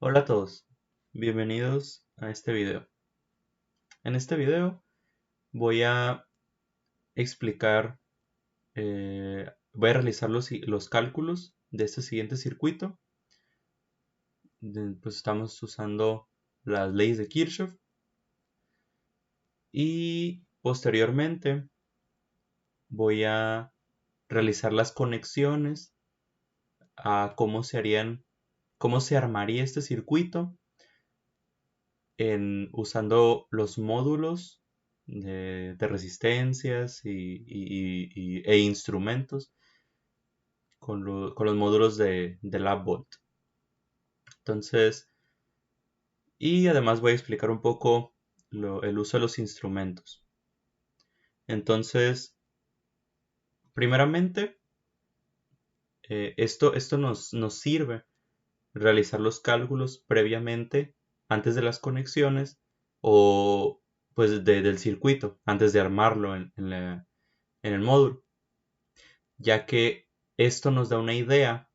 Hola a todos, bienvenidos a este video. En este video voy a explicar, voy a realizar los cálculos de este siguiente circuito. Pues estamos usando las leyes de Kirchhoff y posteriormente voy a realizar las conexiones a cómo se armaría este circuito usando los módulos de resistencias e instrumentos con los módulos de LabVolt. Entonces, y además voy a explicar un poco el uso de los instrumentos. Entonces, primeramente, esto nos sirve realizar los cálculos previamente antes de las conexiones o pues del circuito, antes de armarlo en el módulo, ya que esto nos da una idea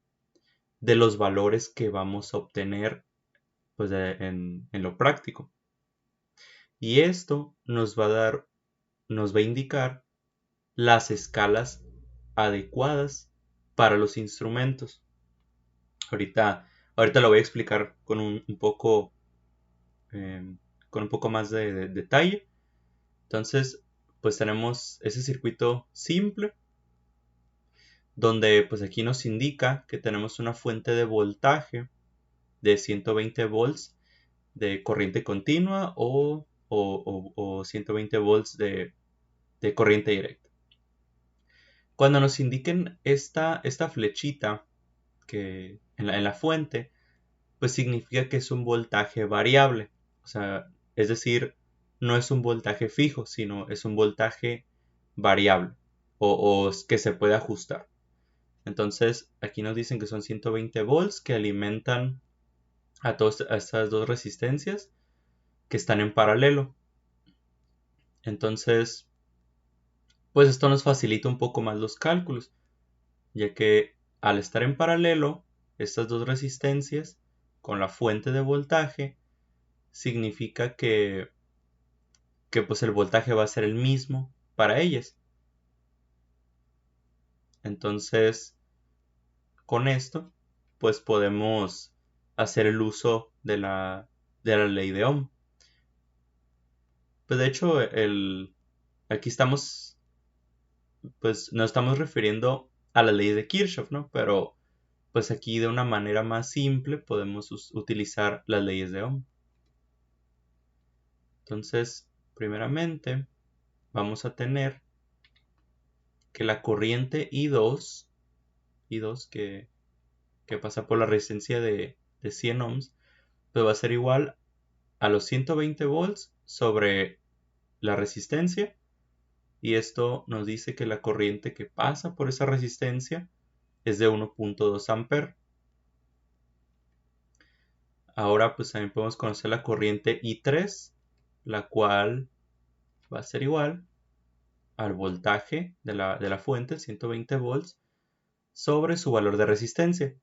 de los valores que vamos a obtener pues, en lo práctico. Y esto nos va a indicar las escalas adecuadas para los instrumentos. Ahorita lo voy a explicar eh, con un poco más de detalle. Entonces, pues tenemos ese circuito simple, donde pues aquí nos indica que tenemos una fuente de voltaje de 120 volts de corriente continua o 120 volts de corriente directa. Cuando nos indiquen esta flechita en la fuente, pues significa que es un voltaje variable. O sea, es decir, no es un voltaje fijo, sino es un voltaje variable o que se puede ajustar. Entonces, aquí nos dicen que son 120 volts que alimentan a estas dos resistencias que están en paralelo. Entonces, pues esto nos facilita un poco más los cálculos, ya que al estar en paralelo, estas dos resistencias con la fuente de voltaje, significa que pues el voltaje va a ser el mismo para ellas. Entonces, con esto, pues podemos hacer el uso de la ley de Ohm. Pues de hecho, aquí estamos, pues nos estamos refiriendo a la ley de Kirchhoff, ¿no? Pero pues aquí de una manera más simple podemos utilizar las leyes de Ohm. Entonces, primeramente, vamos a tener que la corriente I2 que pasa por la resistencia de 100 ohms, pues va a ser igual a los 120 volts sobre la resistencia. Y esto nos dice que la corriente que pasa por esa resistencia es de 1.2 amperes. Ahora pues también podemos conocer la corriente I3, la cual va a ser igual al voltaje de la fuente, 120 volts, sobre su valor de resistencia.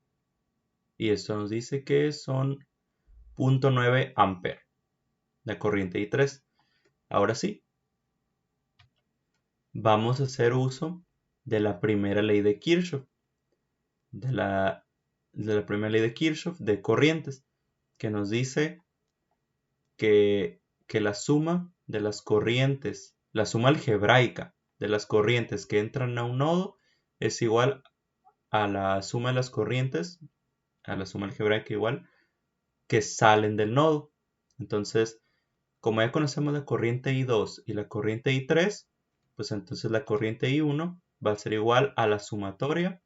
Y esto nos dice que son 0.9 amperes, la corriente I3. Ahora sí, vamos a hacer uso de la primera ley de Kirchhoff, de la, de la primera ley de Kirchhoff de corrientes, que nos dice que la suma de las corrientes, la suma algebraica de las corrientes que entran a un nodo es igual a la suma de las corrientes, a la suma algebraica igual, que salen del nodo. Entonces, como ya conocemos la corriente I2 y la corriente I3, pues entonces la corriente I1 va a ser igual a la sumatoria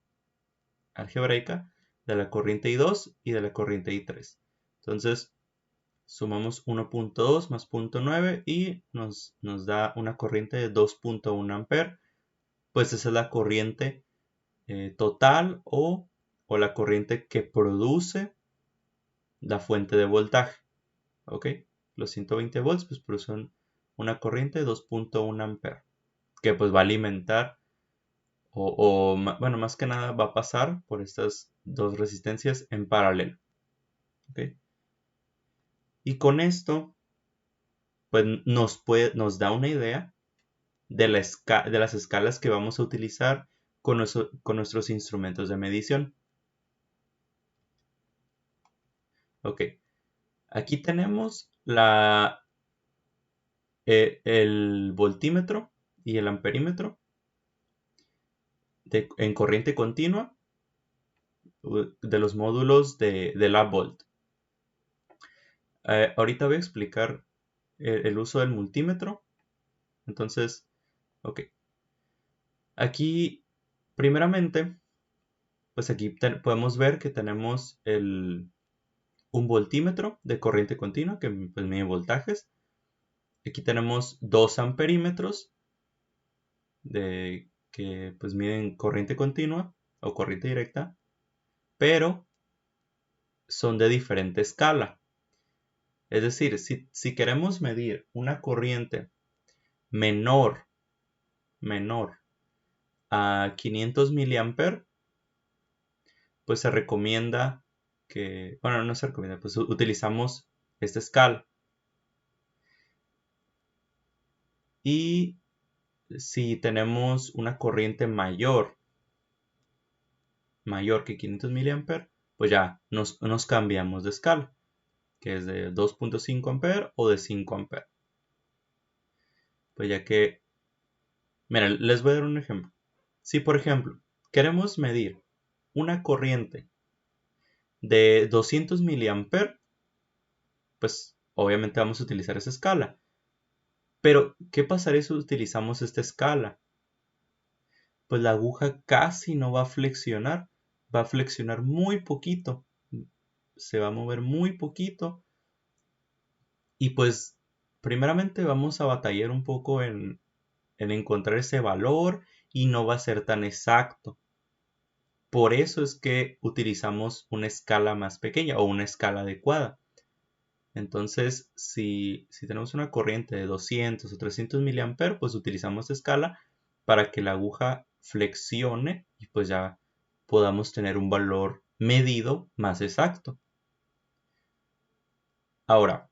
algebraica de la corriente I2 y de la corriente I3. Entonces, sumamos 1.2 más 0.9 y nos da una corriente de 2.1 amperes. Pues esa es la corriente total o la corriente que produce la fuente de voltaje. ¿Ok? Los 120 volts pues producen una corriente de 2.1 amperes que pues va a alimentar bueno, más que nada va a pasar por estas dos resistencias en paralelo. ¿Ok? Y con esto, pues nos da una idea de las escalas que vamos a utilizar con nuestros instrumentos de medición. Ok, aquí tenemos el voltímetro y el amperímetro en corriente continua de los módulos de la volt. Ahorita voy a explicar el uso del multímetro. Entonces, ok. Aquí, primeramente, pues aquí podemos ver que tenemos un voltímetro de corriente continua que pues, mide voltajes. Aquí tenemos 2 amperímetros que pues miden corriente continua o corriente directa, pero son de diferente escala. Es decir, si queremos medir una corriente menor a 500 miliamperes, pues se recomienda bueno, no se recomienda, pues utilizamos esta escala. Y si tenemos una corriente mayor que 500 miliamperes, pues ya nos cambiamos de escala, que es de 2.5 amperes o de 5 amperes. Pues ya que, mira, les voy a dar un ejemplo. Si por ejemplo queremos medir una corriente de 200 miliamperes, pues obviamente vamos a utilizar esa escala. Pero, ¿qué pasaría si utilizamos esta escala? Pues la aguja casi no va a flexionar muy poquito, se va a mover muy poquito y pues primeramente vamos a batallar un poco en encontrar ese valor y no va a ser tan exacto. Por eso es que utilizamos una escala más pequeña o una escala adecuada. Entonces, si tenemos una corriente de 200 o 300 miliamperes, pues utilizamos escala para que la aguja flexione y pues ya podamos tener un valor medido más exacto. Ahora,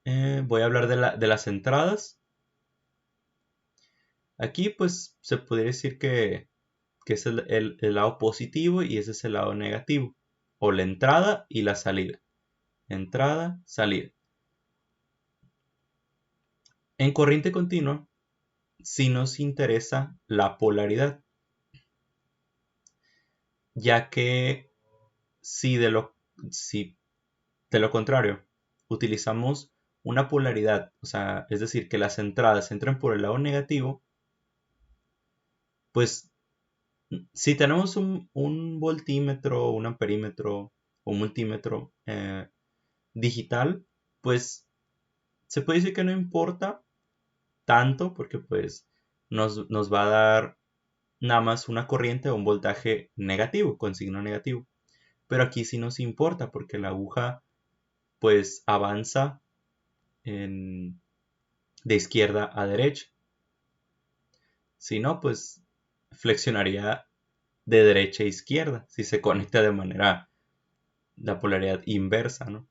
voy a hablar de las entradas. Aquí pues se podría decir que es el lado positivo y ese es el lado negativo. O la entrada y la salida. Entrada, salida. En corriente continua, sí nos interesa la polaridad, ya que si de lo contrario utilizamos una polaridad, o sea, es decir, que las entradas entren por el lado negativo, pues si tenemos un voltímetro, un amperímetro o un multímetro digital, pues se puede decir que no importa tanto porque pues nos va a dar nada más una corriente o un voltaje negativo, con signo negativo. Pero aquí sí nos importa porque la aguja pues avanza de izquierda a derecha. Si no, pues flexionaría de derecha a izquierda si se conecta de manera la polaridad inversa, ¿no?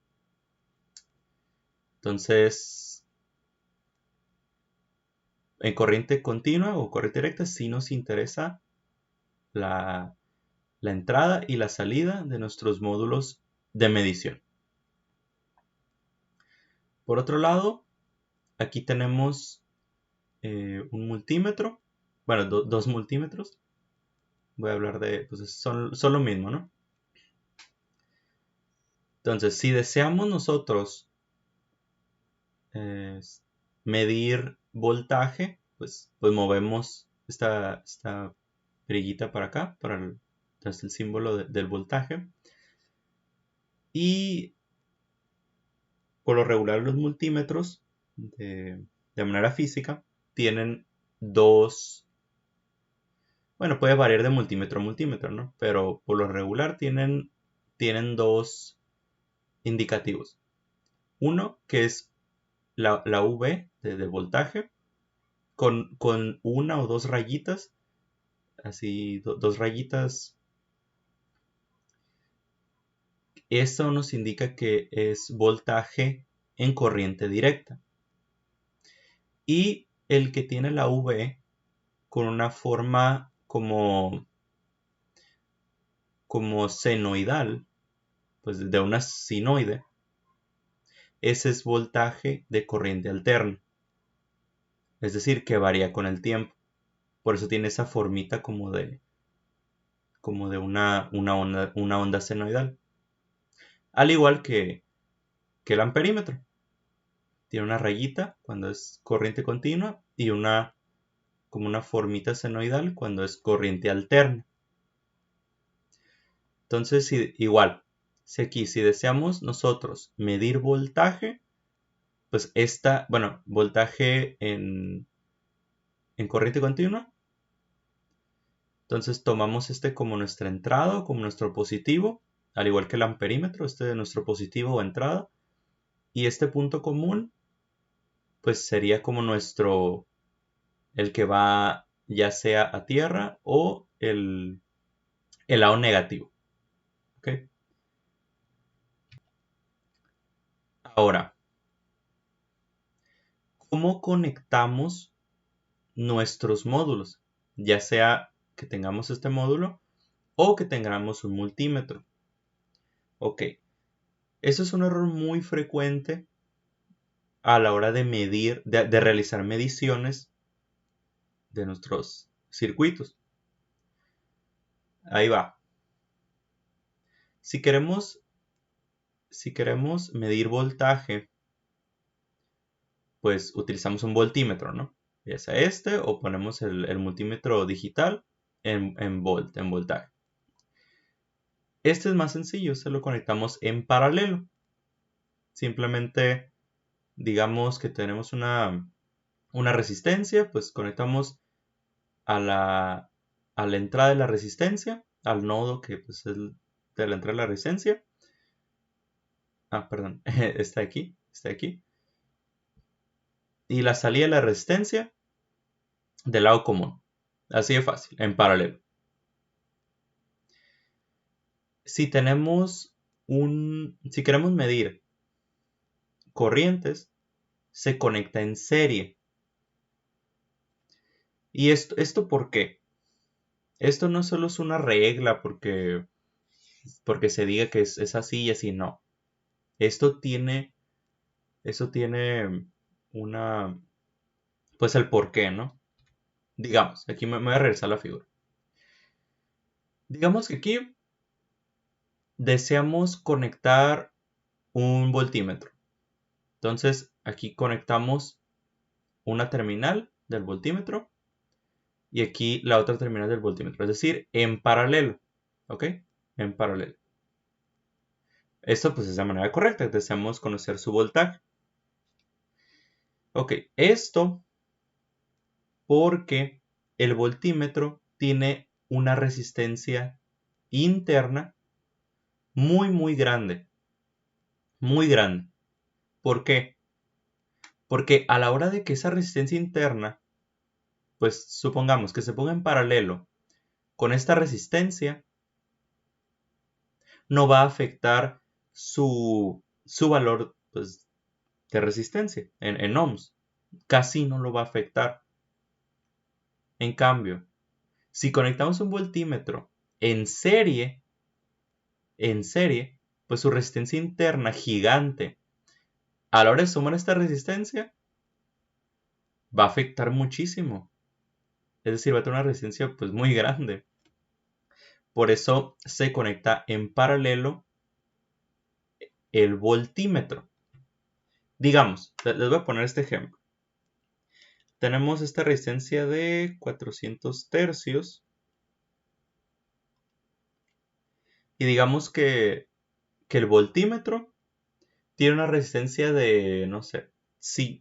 Entonces, en corriente continua o corriente directa sí nos interesa la entrada y la salida de nuestros módulos de medición. Por otro lado, aquí tenemos un multímetro, bueno, dos multímetros. Voy a hablar pues son lo mismo, ¿no? Entonces, si deseamos nosotros medir voltaje, pues movemos esta perillita para acá, entonces el símbolo del voltaje. Y por lo regular los multímetros de manera física tienen dos, bueno, puede variar de multímetro a multímetro, ¿no? Pero por lo regular tienen dos indicativos. Uno que es la V de voltaje con una o dos rayitas, así dos rayitas Esto nos indica que es voltaje en corriente directa. Y el que tiene la V con una forma como senoidal, pues de una sinoide, ese es voltaje de corriente alterna. Es decir, que varía con el tiempo. Por eso tiene esa formita como de una onda senoidal. Al igual que el amperímetro. Tiene una rayita cuando es corriente continua y como una formita senoidal cuando es corriente alterna. Entonces, igual, si deseamos nosotros medir voltaje, pues voltaje en corriente continua, entonces tomamos este como nuestra entrada o como nuestro positivo, al igual que el amperímetro, este de nuestro positivo o entrada, y este punto común, pues sería como el que va ya sea a tierra o el lado negativo. ¿Ok? Ahora, ¿cómo conectamos nuestros módulos? Ya sea que tengamos este módulo o que tengamos un multímetro. Ok, eso es un error muy frecuente a la hora de medir, de realizar mediciones de nuestros circuitos. Ahí va. Si queremos medir voltaje, pues utilizamos un voltímetro, ¿no? Ya sea este o ponemos el multímetro digital en voltaje. Este es más sencillo, se lo conectamos en paralelo. Simplemente digamos que tenemos una resistencia, pues conectamos a la entrada de la resistencia, al nodo que pues, es de la entrada de la resistencia. Perdón, está aquí. Y la salida de la resistencia del lado común. Así de fácil, en paralelo. Si queremos medir corrientes, se conecta en serie. ¿Y esto por qué? Esto no solo es una regla porque se diga que es así y así, no. Esto tiene pues el por qué, ¿no? Digamos, aquí me voy a regresar a la figura. Digamos que aquí deseamos conectar un voltímetro. Entonces, aquí conectamos una terminal del voltímetro y aquí la otra terminal del voltímetro, es decir, en paralelo, ¿ok? En paralelo. Esto pues es la manera correcta, deseamos conocer su voltaje. Ok, esto porque el voltímetro tiene una resistencia interna muy grande. Muy grande. ¿Por qué? Porque a la hora de que esa resistencia interna, pues supongamos que se ponga en paralelo con esta resistencia, no va a afectar su valor pues, de resistencia en ohms. Casi no lo va a afectar. En cambio, si conectamos un voltímetro en serie, pues su resistencia interna gigante, a la hora de sumar esta resistencia, va a afectar muchísimo. Es decir, va a tener una resistencia pues muy grande. Por eso se conecta en paralelo el voltímetro. Digamos, les voy a poner este ejemplo. Tenemos esta resistencia de 400 tercios. Y digamos que el voltímetro tiene una resistencia de, no sé,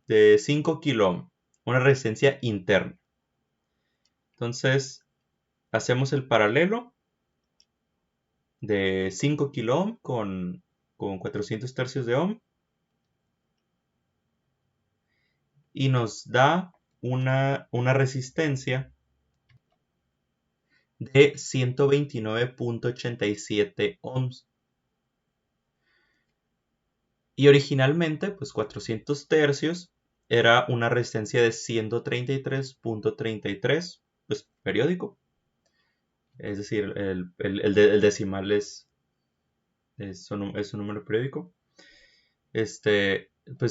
de 5 kilo ohm. Una resistencia interna. Entonces, hacemos el paralelo de 5 kilo ohm con 400 tercios de ohm. Y nos da una resistencia de 129.87 ohms. Y originalmente, pues 400 tercios era una resistencia de 133.33, pues periódico. Es decir, el decimal es un número periódico. Pues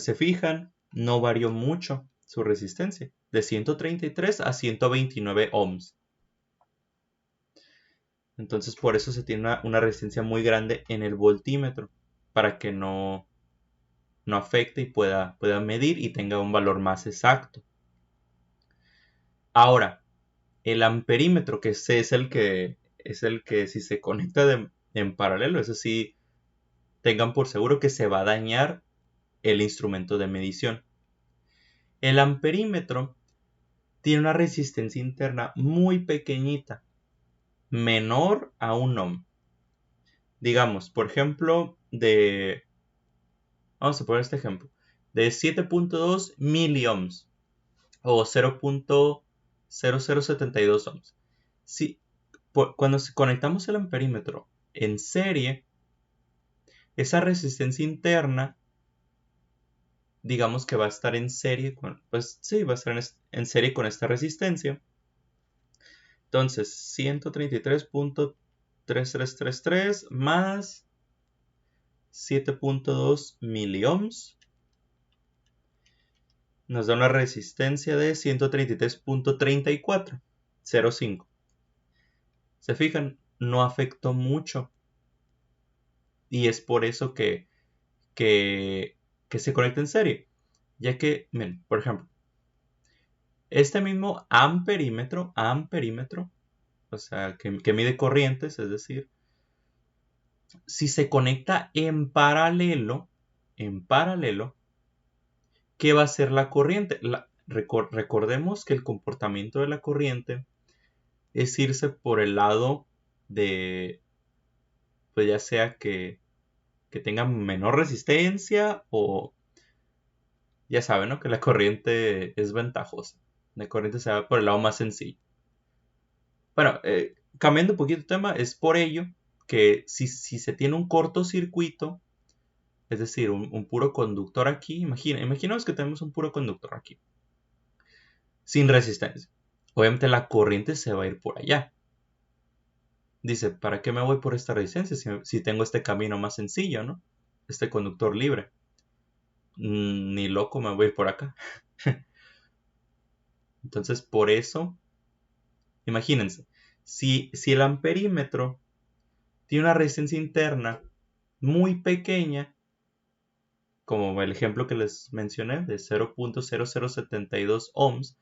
se fijan, no varió mucho su resistencia, de 133 a 129 ohms. Entonces por eso se tiene una resistencia muy grande en el voltímetro, para que no afecte y pueda medir y tenga un valor más exacto. Ahora, el amperímetro, que ese es el que si se conecta en paralelo, eso sí, tengan por seguro que se va a dañar el instrumento de medición. El amperímetro tiene una resistencia interna muy pequeñita, menor a 1 ohm. Digamos, por ejemplo, vamos a poner este ejemplo, de 7.2 miliohms o 0.0072 ohms. Cuando conectamos el amperímetro en serie, esa resistencia interna, digamos que va a estar en serie va a estar en serie con esta resistencia. Entonces, 133.3333 más 7.2 miliohms nos da una resistencia de 133.3405. ¿Se fijan? No afectó mucho. Y es por eso que se conecta en serie. Ya que, miren, por ejemplo, este mismo amperímetro, o sea, que mide corrientes, es decir, si se conecta en paralelo, ¿qué va a hacer la corriente? Recordemos que el comportamiento de la corriente es irse por el lado de, pues ya sea que tenga menor resistencia o, ya saben, ¿no? Que la corriente es ventajosa. La corriente se va por el lado más sencillo. Bueno, cambiando un poquito de tema, es por ello que si se tiene un cortocircuito, es decir, un puro conductor aquí, imaginaos que tenemos un puro conductor aquí, sin resistencia. Obviamente la corriente se va a ir por allá. Dice, ¿para qué me voy por esta resistencia si tengo este camino más sencillo, ¿no? Este conductor libre. Ni loco me voy a ir por acá. Entonces, por eso, imagínense, si el amperímetro tiene una resistencia interna muy pequeña, como el ejemplo que les mencioné de 0.0072 ohms,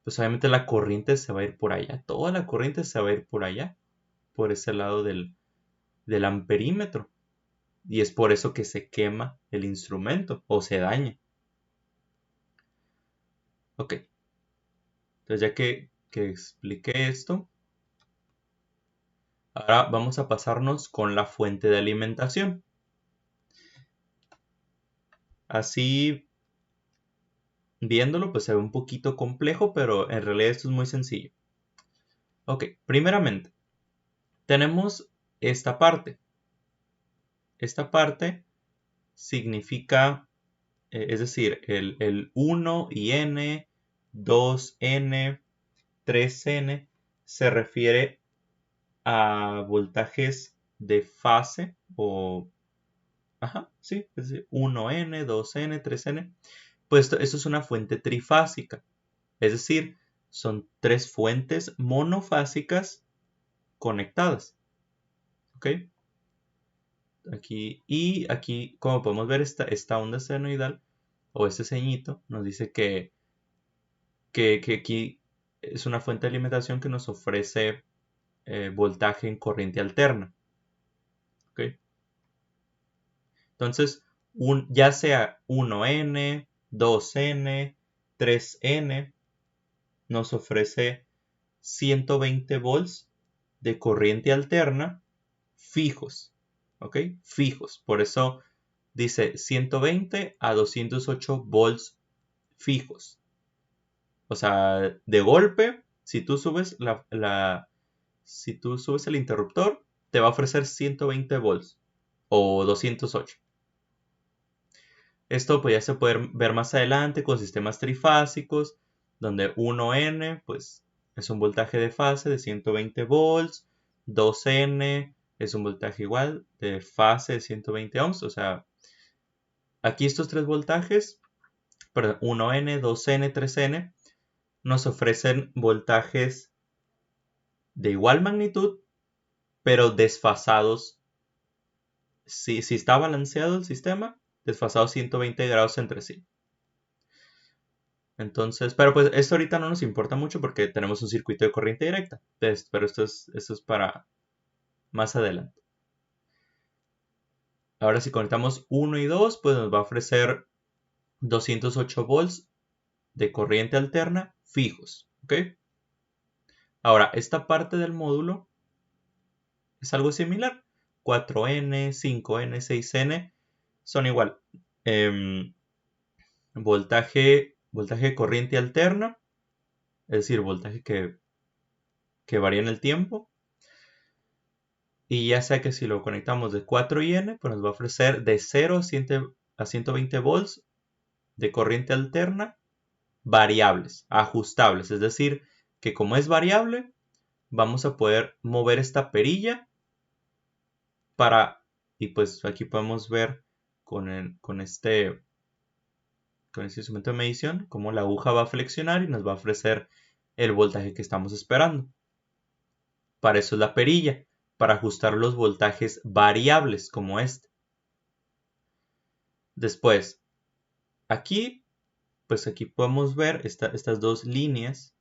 pues obviamente la corriente se va a ir por allá. Toda la corriente se va a ir por allá, por ese lado del amperímetro. Y es por eso que se quema el instrumento o se daña. Ok. Entonces ya que expliqué esto, ahora vamos a pasarnos con la fuente de alimentación. Así, viéndolo, pues se ve un poquito complejo, pero en realidad esto es muy sencillo. Ok, primeramente, tenemos esta parte. Esta parte significa, es decir, el 1 y n, 2n, 3n, se refiere a voltajes de fase o, ajá, sí, es decir, 1n, 2n, 3n. Pues esto es una fuente trifásica, es decir, son tres fuentes monofásicas conectadas. ¿Ok? Aquí, como podemos ver, esta onda senoidal o este ceñito nos dice que aquí es una fuente de alimentación que nos ofrece voltaje en corriente alterna. ¿Ok? Entonces, ya sea 1n, 2n, 3n, nos ofrece 120 volts de corriente alterna fijos. ¿Ok? Fijos. Por eso dice 120 a 208 volts fijos. O sea, de golpe, si tú subes si tú subes el interruptor, te va a ofrecer 120 volts o 208. Esto pues ya se puede ver más adelante con sistemas trifásicos, donde 1N pues es un voltaje de fase de 120 volts, 2N es un voltaje igual de fase de 120 ohms, o sea, aquí estos tres voltajes, perdón, 1N, 2N, 3N, nos ofrecen voltajes de igual magnitud, pero desfasados. Si está balanceado el sistema, desfasados 120 grados entre sí. Entonces, pero pues esto ahorita no nos importa mucho porque tenemos un circuito de corriente directa. Pero esto es para más adelante. Ahora si conectamos 1 y 2, pues nos va a ofrecer 208 volts de corriente alterna fijos. ¿Ok? Ahora, esta parte del módulo es algo similar. 4N, 5N, 6N son igual. Voltaje de corriente alterna, es decir, voltaje que varía en el tiempo. Y ya sea que si lo conectamos de 4N, pues nos va a ofrecer de 0 a 120 volts de corriente alterna variables, ajustables. Es decir, que como es variable, vamos a poder mover esta perilla y pues aquí podemos ver con este instrumento de medición cómo la aguja va a flexionar y nos va a ofrecer el voltaje que estamos esperando. Para eso es la perilla, para ajustar los voltajes variables como este. Después, pues aquí podemos ver estas dos líneas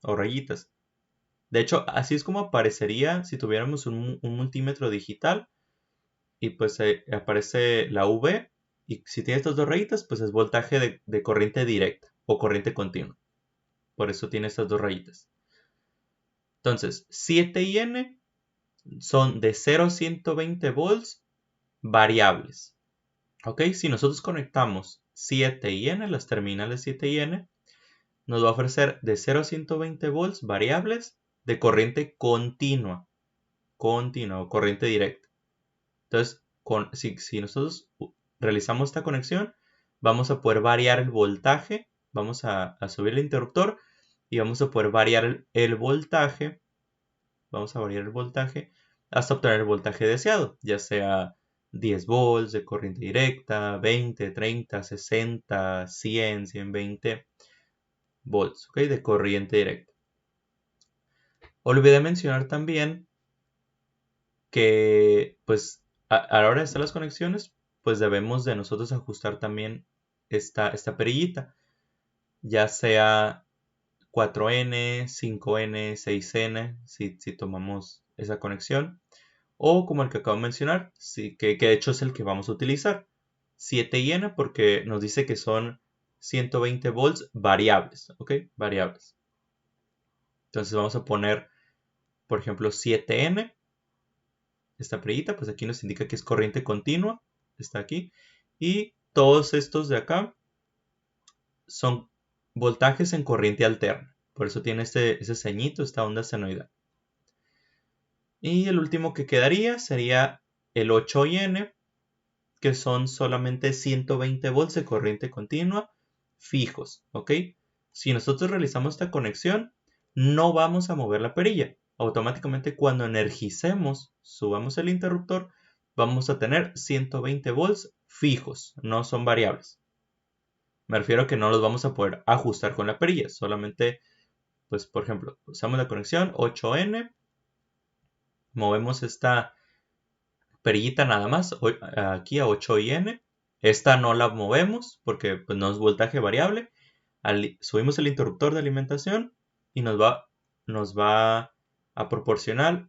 o rayitas. De hecho, así es como aparecería si tuviéramos un multímetro digital y pues aparece la V y si tiene estas dos rayitas, pues es voltaje de corriente directa o corriente continua. Por eso tiene estas dos rayitas. Entonces, 7 y N son de 0 a 120 volts variables. Ok, si nosotros conectamos 7 y N, las terminales 7 y N, nos va a ofrecer de 0 a 120 volts variables de corriente continua o corriente directa. Entonces, si nosotros realizamos esta conexión, vamos a poder variar el voltaje, vamos a subir el interruptor y vamos a poder variar el voltaje, hasta obtener el voltaje deseado, ya sea 10 volts de corriente directa, 20, 30, 60, 100, 120 volts, ¿ok? De corriente directa. Olvidé mencionar también que pues a la hora de hacer las conexiones, pues debemos de nosotros ajustar también esta perillita, ya sea 4N, 5N, 6N, si tomamos esa conexión, o como el que acabo de mencionar, que de hecho es el que vamos a utilizar, 7N porque nos dice que son 120 volts variables, ¿ok? Variables. Entonces vamos a poner, por ejemplo, 7N. Esta perillita, pues aquí nos indica que es corriente continua, está aquí. Y todos estos de acá son voltajes en corriente alterna. Por eso tiene ese ceñito, esta onda senoidal. Y el último que quedaría sería el 8N, que son solamente 120 volts de corriente continua fijos, ¿ok? Si nosotros realizamos esta conexión, no vamos a mover la perilla. Automáticamente cuando energicemos, subamos el interruptor, vamos a tener 120 volts fijos, no son variables. Me refiero a que no los vamos a poder ajustar con la perilla, solamente, pues por ejemplo, usamos la conexión 8N, movemos esta perillita nada más, aquí a 8N. Esta no la movemos porque pues, no es voltaje variable. Subimos el interruptor de alimentación y nos va a proporcionar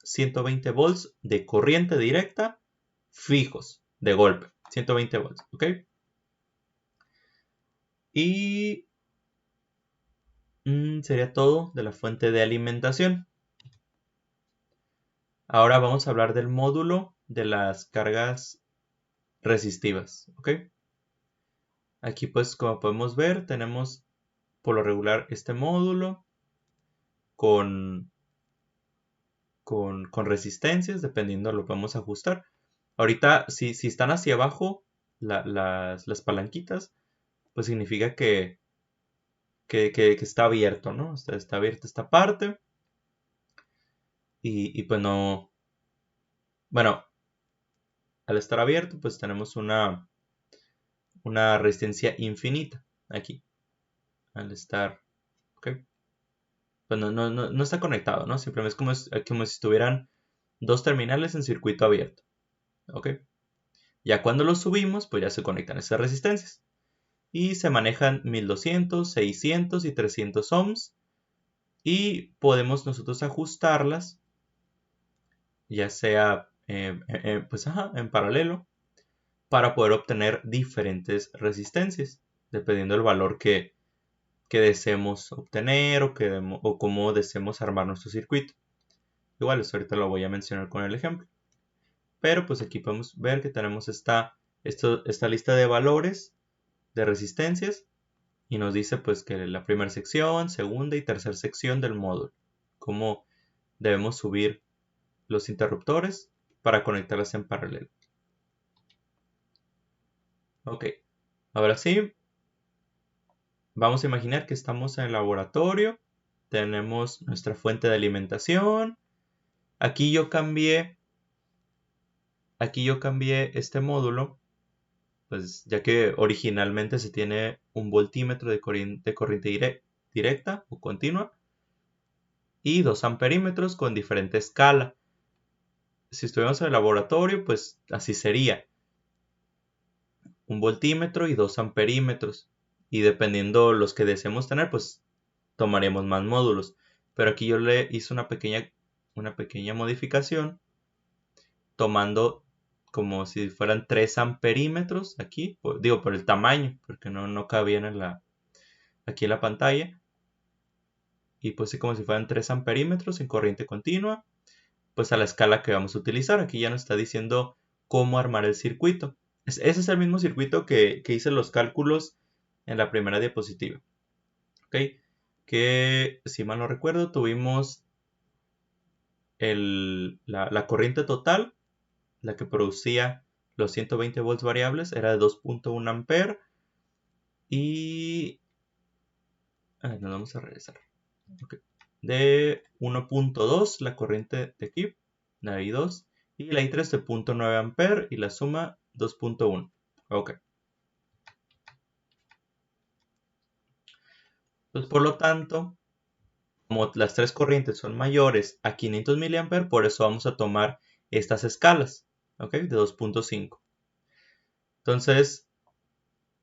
120 volts de corriente directa fijos de golpe. 120 volts, ¿ok? Y sería todo de la fuente de alimentación. Ahora vamos a hablar del módulo de las cargas resistivas, ¿ok? Aquí pues como podemos ver tenemos por lo regular este módulo con resistencias, dependiendo lo podemos ajustar. Ahorita, si están hacia abajo las palanquitas, pues significa que está abierto, ¿no? Está abierta esta parte. Y pues no. Bueno, al estar abierto, pues tenemos una resistencia infinita aquí. Al estar. ¿Ok? Pues no está conectado, ¿no? Simplemente es como si estuvieran dos terminales en circuito abierto. ¿Ok? Ya cuando los subimos, pues ya se conectan esas resistencias. Y se manejan 1200, 600 y 300 ohms. Y podemos nosotros ajustarlas, ya sea pues, en paralelo, para poder obtener diferentes resistencias, dependiendo del valor que deseemos obtener o cómo deseemos armar nuestro circuito. Igual, eso ahorita lo voy a mencionar con el ejemplo. Pero pues aquí podemos ver que tenemos esta lista de valores de resistencias y nos dice pues que la primera sección, segunda y tercera sección del módulo. Cómo debemos subir los interruptores para conectarlas en paralelo. Ok, ahora sí, vamos a imaginar que estamos en el laboratorio, tenemos nuestra fuente de alimentación. Aquí yo cambié este módulo, pues ya que originalmente se tiene un voltímetro de corriente directa o continua y 2 amperímetros con diferente escala. Si estuviéramos en el laboratorio, pues así sería: un voltímetro y 2 amperímetros. Y dependiendo los que deseemos tener, pues tomaremos más módulos. Pero aquí yo le hice una pequeña modificación, tomando como si fueran 3 amperímetros aquí, por el tamaño, porque no cabían aquí en la pantalla. Y pues sí, como si fueran 3 amperímetros en corriente continua, pues a la escala que vamos a utilizar. Aquí ya nos está diciendo cómo armar el circuito. Ese es el mismo circuito que hice los cálculos en la primera diapositiva. ¿Ok? Que si mal no recuerdo, tuvimos la corriente total, la que producía los 120 volts variables, era de 2.1 amperes. Y nos vamos a regresar. Okay. De 1.2 la corriente de aquí, la I2, y la I3 de 0.9 amperes y la suma 2.1. Ok. Pues por lo tanto, como las tres corrientes son mayores a 500 mA, por eso vamos a tomar estas escalas, ¿ok? De 2.5. Entonces,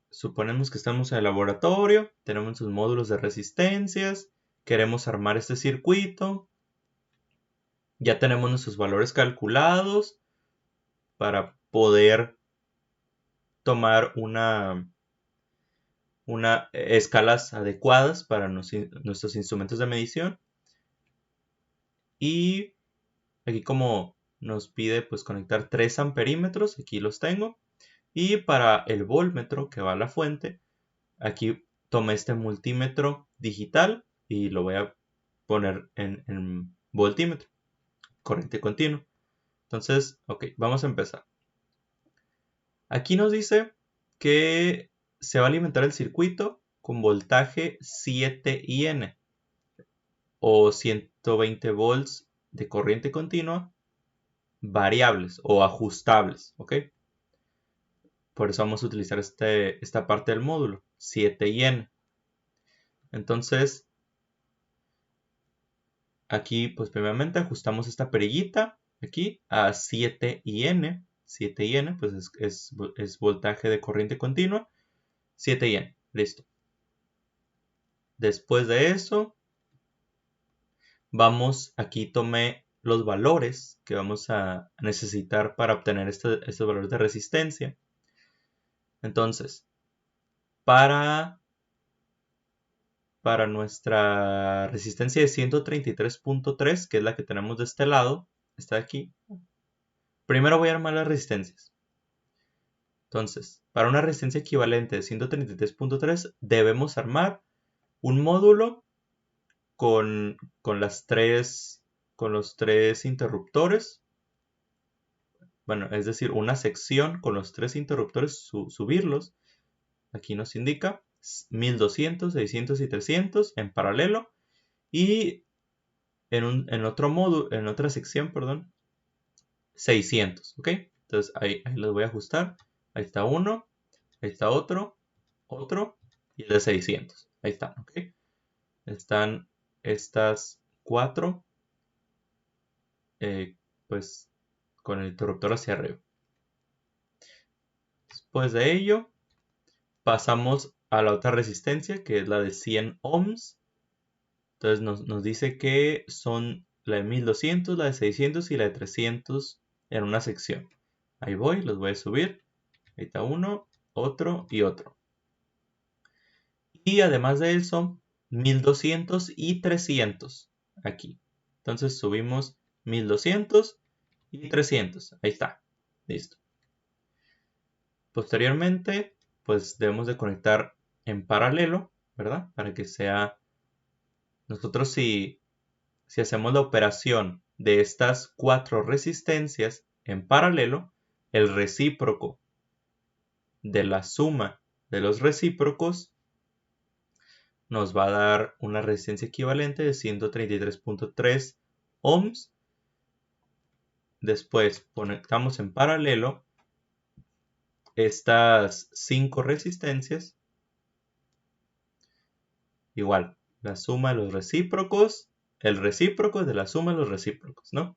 suponemos que estamos en el laboratorio, tenemos sus módulos de resistencias, queremos armar este circuito, ya tenemos nuestros valores calculados para poder tomar escalas adecuadas para nuestros instrumentos de medición. Y aquí, como nos pide pues conectar 3 amperímetros, aquí los tengo. Y para el voltmetro que va a la fuente, aquí tomé este multímetro digital y lo voy a poner en voltímetro, corriente continua. Entonces, ok, vamos a empezar. Aquí nos dice que se va a alimentar el circuito con voltaje 7IN o 120 volts de corriente continua variables o ajustables, ¿ok? Por eso vamos a utilizar esta parte del módulo, 7IN. Entonces, aquí pues primeramente ajustamos esta perillita aquí a 7IN. 7IN pues es voltaje de corriente continua. 7IN, listo. Después de eso, aquí tomé los valores que vamos a necesitar para obtener estos valores de resistencia. Entonces, para nuestra resistencia de 133.3, que es la que tenemos de este lado, está aquí. Primero voy a armar las resistencias. Entonces, para una resistencia equivalente de 133.3, debemos armar un módulo con los tres interruptores. bueno, es decir, una sección con los 3 interruptores, subirlos. Aquí nos indica 1200, 600 y 300 en paralelo. Y en otro módulo, en otra sección, perdón, 600, ¿ok? Entonces ahí los voy a ajustar. Ahí está uno, ahí está otro y el de 600. Ahí están, ¿ok? Están estas 4, pues con el interruptor hacia arriba. Después de ello, pasamos a la otra resistencia, que es la de 100 ohms. Entonces nos dice que son la de 1200, la de 600 y la de 300 en una sección. Ahí voy, los voy a subir. Ahí está uno, otro y otro. Y además de eso, 1200 y 300 aquí. Entonces subimos 1200 y 300. Ahí está. Listo. Posteriormente, pues debemos de conectar en paralelo, ¿verdad? Para que sea... Nosotros si hacemos la operación de estas 4 resistencias en paralelo, el recíproco de la suma de los recíprocos nos va a dar una resistencia equivalente de 133.3 ohms. Después conectamos en paralelo estas 5 resistencias. Igual, la suma de los recíprocos, el recíproco de la suma de los recíprocos, ¿no?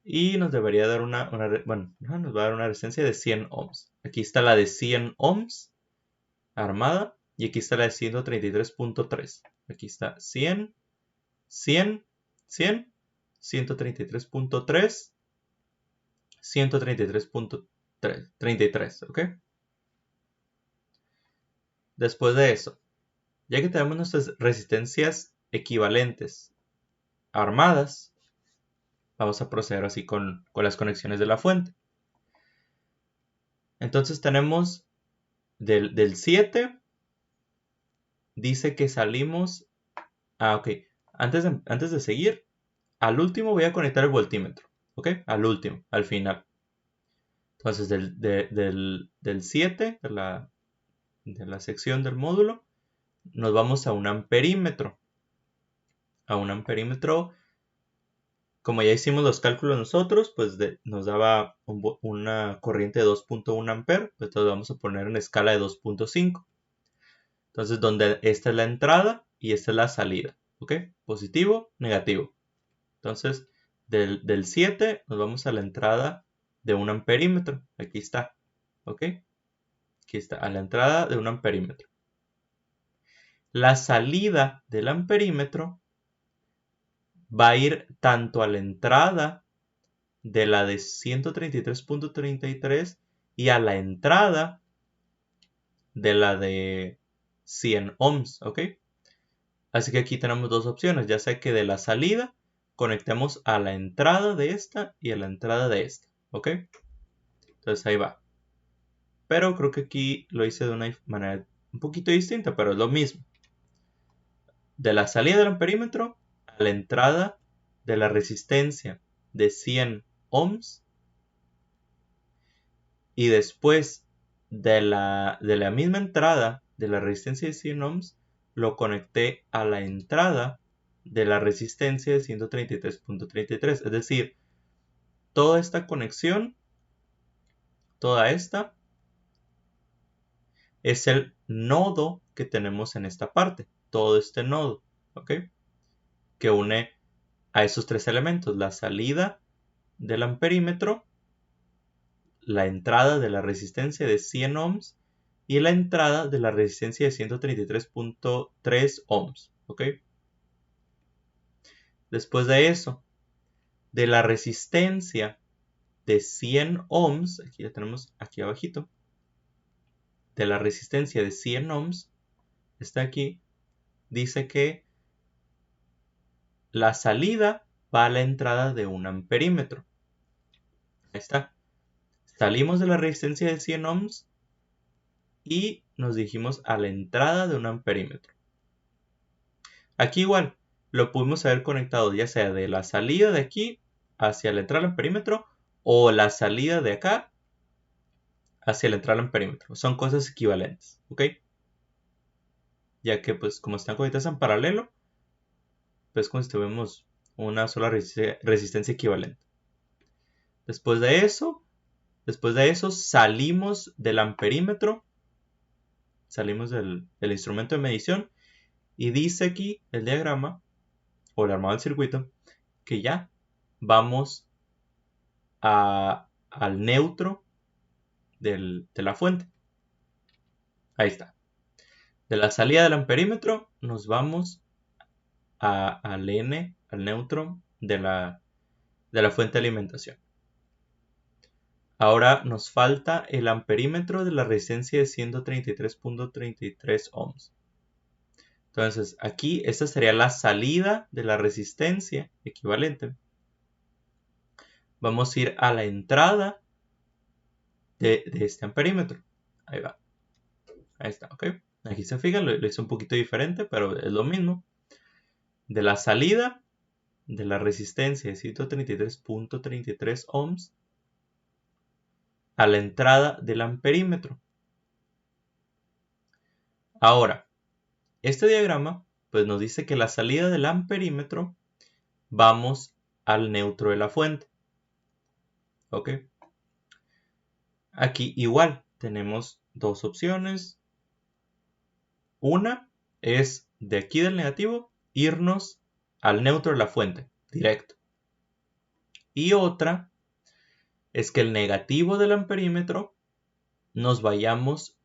Y nos debería dar nos va a dar una resistencia de 100 ohms. Aquí está la de 100 ohms armada y aquí está la de 133.3. Aquí está 100, 100, 100, 133.3, 133.33, ¿ok? Después de eso, ya que tenemos nuestras resistencias equivalentes armadas, vamos a proceder así con las conexiones de la fuente. Entonces tenemos del 7, dice que salimos... ok. Antes de seguir, al último voy a conectar el voltímetro. ¿Ok? Al último, al final. Entonces del 7, de la sección del módulo, nos vamos a un amperímetro. A un amperímetro, como ya hicimos los cálculos nosotros, pues nos daba una corriente de 2.1 amperes, pues entonces vamos a poner en escala de 2.5. Entonces, donde esta es la entrada y esta es la salida, ¿ok? Positivo, negativo. Entonces, del 7 nos vamos a la entrada de un amperímetro. Aquí está, ¿ok? Aquí está, a la entrada de un amperímetro. La salida del amperímetro va a ir tanto a la entrada de la de 133.33 y a la entrada de la de 100 ohms, ¿ok? Así que aquí tenemos dos opciones, ya sea que de la salida conectemos a la entrada de esta y a la entrada de esta, ¿ok? Entonces ahí va. Pero creo que aquí lo hice de una manera un poquito distinta, pero es lo mismo. De la salida del amperímetro a la entrada de la resistencia de 100 ohms y después de la misma entrada de la resistencia de 100 ohms lo conecté a la entrada de la resistencia de 133.33. Es decir, toda esta conexión, toda esta, es el nodo que tenemos en esta parte. Todo este nodo, ¿ok? Que une a esos 3 elementos. La salida del amperímetro, la entrada de la resistencia de 100 ohms y la entrada de la resistencia de 133.3 ohms, ¿ok? Después de eso, de la resistencia de 100 ohms, aquí la tenemos aquí abajito, de la resistencia de 100 ohms, está aquí, dice que la salida va a la entrada de un amperímetro. Ahí está. Salimos de la resistencia de 100 ohms y nos dirigimos a la entrada de un amperímetro. Aquí igual, lo pudimos haber conectado ya sea de la salida de aquí hacia la entrada del amperímetro o la salida de acá hacia la entrada al amperímetro. Son cosas equivalentes, ¿ok? Ya que pues como están conectadas en paralelo, pues como si tuviéramos una sola resistencia equivalente. Después de eso salimos del amperímetro, salimos del instrumento de medición y dice aquí el diagrama o el armado del circuito que ya vamos al neutro de la fuente. Ahí está. De la salida del amperímetro nos vamos al N, al neutro de la fuente de alimentación. Ahora nos falta el amperímetro de la resistencia de 133.33 ohms. Entonces aquí esta sería la salida de la resistencia equivalente. Vamos a ir a la entrada de este amperímetro. Ahí va. Ahí está, ¿ok? Aquí se fijan, lo hice un poquito diferente, pero es lo mismo. De la salida de la resistencia de 133.33 ohms a la entrada del amperímetro. Ahora, este diagrama pues nos dice que la salida del amperímetro vamos al neutro de la fuente. ¿Ok? Aquí igual tenemos dos opciones. Una es de aquí del negativo irnos al neutro de la fuente, directo. Y otra es que el negativo del amperímetro nos vayamos,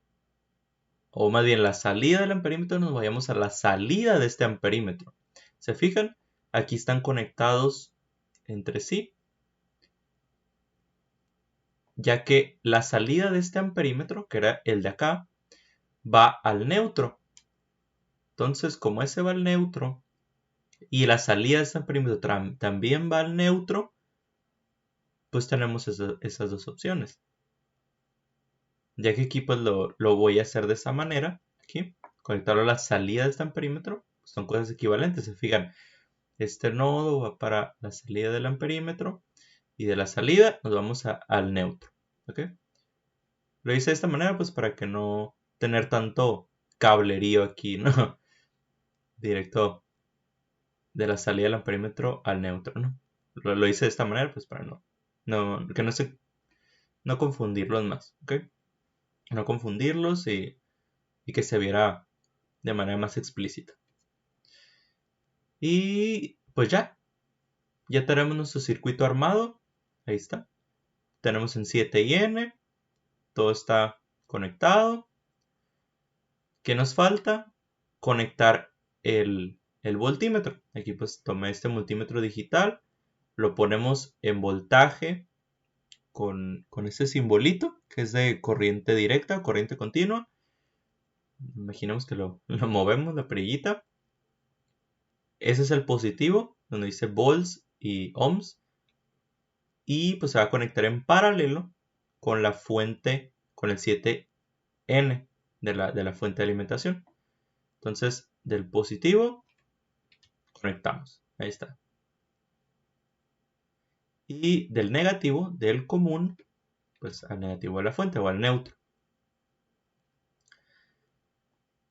o más bien la salida del amperímetro nos vayamos a la salida de este amperímetro. ¿Se fijan? Aquí están conectados entre sí, ya que la salida de este amperímetro, que era el de acá, va al neutro. Entonces, como ese va al neutro y la salida de este amperímetro también va al neutro, pues tenemos esas dos opciones. Ya que aquí pues lo voy a hacer de esa manera, aquí, conectarlo a la salida de este amperímetro, pues son cosas equivalentes, se fijan. Este nodo va para la salida del amperímetro y de la salida nos vamos al neutro, ¿ok? Lo hice de esta manera pues para que no tener tanto cablerío aquí, ¿no? Directo de la salida del amperímetro al neutro, ¿no? Lo hice de esta manera pues para no confundirlos más, ¿ok? No confundirlos y que se viera de manera más explícita. Y pues ya tenemos nuestro circuito armado. Ahí está. Tenemos en 7N. Todo está conectado. ¿Qué nos falta? Conectar el voltímetro. Aquí pues tomé este multímetro digital. Lo ponemos en voltaje con este simbolito que es de corriente directa, corriente continua. Imaginemos que lo movemos, la perillita. Ese es el positivo, donde dice volts y ohms. Y pues se va a conectar en paralelo con la fuente, con el 7N de la fuente de alimentación. Entonces, del positivo, conectamos. Ahí está. Y del negativo, del común, pues al negativo de la fuente o al neutro.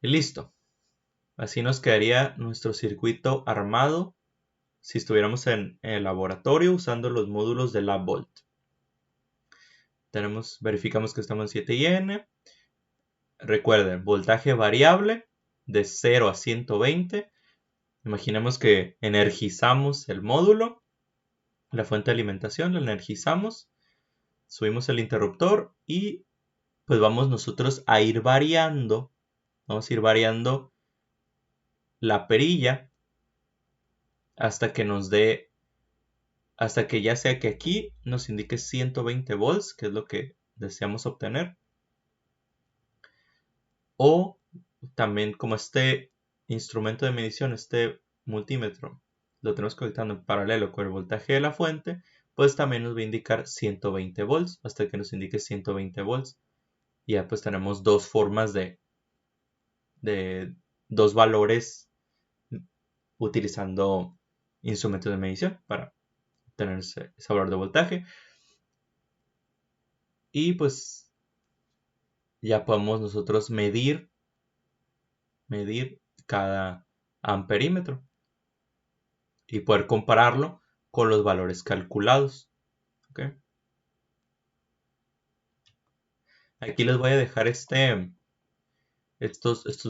Y listo. Así nos quedaría nuestro circuito armado si estuviéramos en el laboratorio usando los módulos de LabVolt. Verificamos que estamos en 7N. Recuerden, voltaje variable de 0 a 120. Imaginemos que energizamos el módulo, la fuente de alimentación, la energizamos, subimos el interruptor y pues vamos nosotros a ir variando. Vamos a ir variando la perilla hasta que nos dé, hasta que ya sea que aquí nos indique 120 volts, que es lo que deseamos obtener. O también como este instrumento de medición, este multímetro, lo tenemos conectando en paralelo con el voltaje de la fuente, pues también nos va a indicar 120 volts hasta que nos indique 120 volts. Y ya pues tenemos dos formas de dos valores utilizando instrumentos de medición para obtener ese valor de voltaje. Y pues ya podemos nosotros medir cada amperímetro y poder compararlo con los valores calculados. ¿Ok? Aquí les voy a dejar estos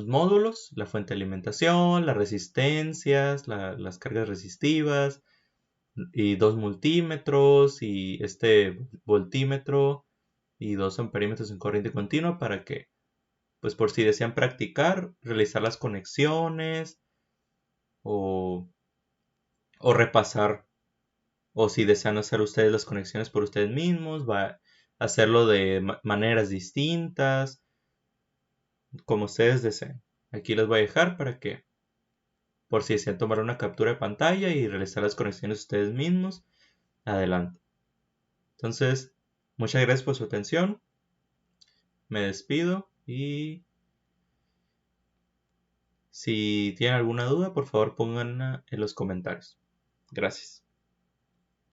módulos: la fuente de alimentación, las resistencias, las cargas resistivas, y dos multímetros y este voltímetro y dos amperímetros en corriente continua, para que, pues, por si desean practicar, realizar las conexiones o, o repasar, o si desean hacer ustedes las conexiones por ustedes mismos, va a hacerlo de maneras distintas, como ustedes deseen. Aquí les voy a dejar para que, por si desean tomar una captura de pantalla y realizar las conexiones ustedes mismos, adelante. Entonces, muchas gracias por su atención. Me despido y si tienen alguna duda, por favor pónganla en los comentarios. Gracias.